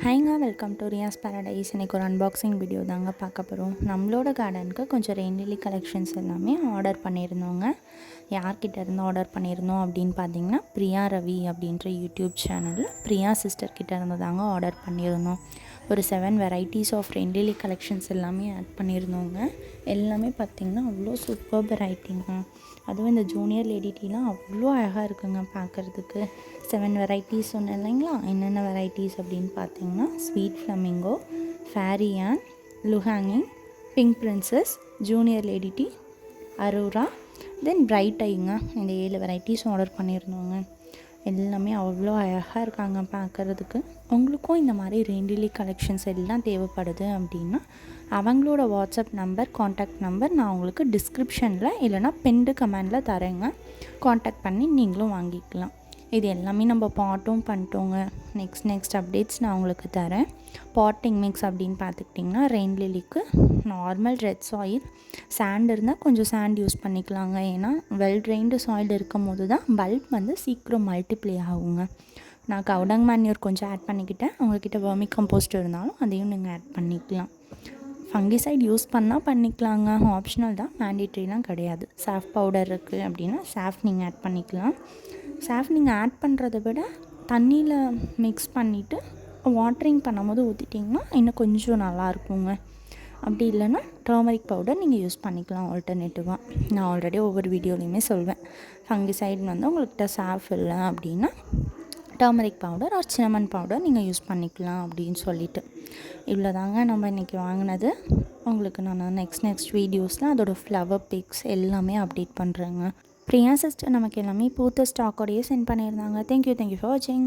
ஹைங்க welcome to Riyaz paradise. இன்றைக்கி ஒரு unboxing video தாங்க பார்க்க போகிறோம். நம்மளோட கார்டனுக்கு கொஞ்சம் ரெயின்லிலி கலெக்ஷன்ஸ் எல்லாமே ஆர்டர் பண்ணியிருந்தோங்க. யார்கிட்ட இருந்து ஆர்டர் பண்ணியிருந்தோம் அப்படின்னு பார்த்தீங்கன்னா, பிரியா ரவி அப்படின்ற யூடியூப் சேனலில் பிரியா சிஸ்டர் கிட்ட இருந்து தாங்க ஆர்டர் பண்ணியிருந்தோம். ஒரு 7 வெரைட்டிஸ் ஆஃப் ரெயின்லிலி கலெக்ஷன்ஸ் எல்லாமே ஆட் பண்ணியிருந்தோங்க. எல்லாமே பார்த்திங்கன்னா அவ்வளோ சூப்பர் வெரைட்டிங்க. அதுவும் இந்த ஜூனியர் லேடி டீலாம் அவ்வளோ அழகாக இருக்குங்க பார்க்குறதுக்கு. 7 வெரைட்டிஸ் சொன்னேன் இல்லைங்களா? என்னென்ன வெரைட்டிஸ் அப்படின்னு பார்த்தீங்கன்னா, ஸ்வீட் ஃப்ளமிங்கோ, ஃபேரி ஆன், லுஹாங்கிங், பிங்க் பிரின்சஸ், ஜூனியர் லேடி டீ, அரோரா, தென் பிரைட் ஐங்க. இந்த 7 வெரைட்டிஸ் ஆர்டர் பண்ணியிருந்தோங்க. எல்லாமே அவ்வளோ அழகாக இருக்காங்க பார்க்குறதுக்கு. உங்களுக்கும் இந்த மாதிரி ரெயின்லிலி கலெக்ஷன்ஸ் எல்லாம் தேவைப்படுது அப்படின்னா, அவங்களோட வாட்ஸ்அப் நம்பர், காண்டாக்ட் நம்பர் நான் உங்களுக்கு டிஸ்கிரிப்ஷனில் இல்லைனா பின்டு கமெண்டில் தரேங்க. காண்டாக்ட் பண்ணி நீங்களும் வாங்கிக்கலாம். இது எல்லாமே நம்ம பாட்டும் பண்ணிட்டோங்க. நெக்ஸ்ட் அப்டேட்ஸ் நான் உங்களுக்கு தரேன். பாட்டிங் மிக்ஸ் அப்படின்னு பார்த்துக்கிட்டிங்கன்னா, ரெயின்லிலிக்கு நார்மல் ரெட் சாயில், சாண்ட் இருந்தால் கொஞ்சம் சாண்ட் யூஸ் பண்ணிக்கலாங்க. ஏன்னா வெல் ட்ரெயின்டு சாயில் இருக்கும் போது தான் பல்ப் வந்து சீக்கிரம் மல்டிப்ளை ஆகுங்க. நான் கவுடங் மேன்யூர் கொஞ்சம் ஆட் பண்ணிக்கிட்டேன். உங்கள்கிட்ட வெர்மி கம்போஸ்ட் இருந்தாலும் அதையும் நீங்கள் ஆட் பண்ணிக்கலாம். ஃபங்கிசைட் யூஸ் பண்ணால் பண்ணிக்கலாங்க, ஆப்ஷனல் தான், மேண்டேட்ரிலாம் கிடையாது. சாஃப் பவுடர் இருக்குது அப்படின்னா சாஃப் நீங்கள் ஆட் பண்ணிக்கலாம். சாஃப் நீங்கள் ஆட் பண்ணுறத விட தண்ணியில் மிக்ஸ் பண்ணிவிட்டு வாட்டரிங் பண்ணும்போது ஊற்றிட்டிங்கன்னா இன்னும் கொஞ்சம் நல்லாயிருக்குங்க. அப்படி இல்லைன்னா டர்மரிக் பவுடர் நீங்கள் யூஸ் பண்ணிக்கலாம் ஆல்டர்னேட்டிவாக. நான் ஆல்ரெடி ஒவ்வொரு வீடியோலையுமே சொல்வேன், ஃபங்கிசைட் வந்து உங்கள்கிட்ட சாஃப் இல்லை அப்படின்னா turmeric powder R cinnamon powder நீங்கள் யூஸ் பண்ணிக்கலாம் அப்படின்னு சொல்லிட்டு. இவ்வளோ தாங்க நம்ம இன்றைக்கி வாங்கினது. உங்களுக்கு நான் நெக்ஸ்ட் வீடியோஸில் அதோடய ஃப்ளவர் பிக்ஸ் எல்லாமே அப்டேட் பண்ணுறேங்க. பிரியா சிஸ்டர் நமக்கு எல்லாமே பூத்த ஸ்டாக்கோடையே சென்ட் பண்ணியிருந்தாங்க. தேங்க்யூ ஃபார் வாட்சிங்.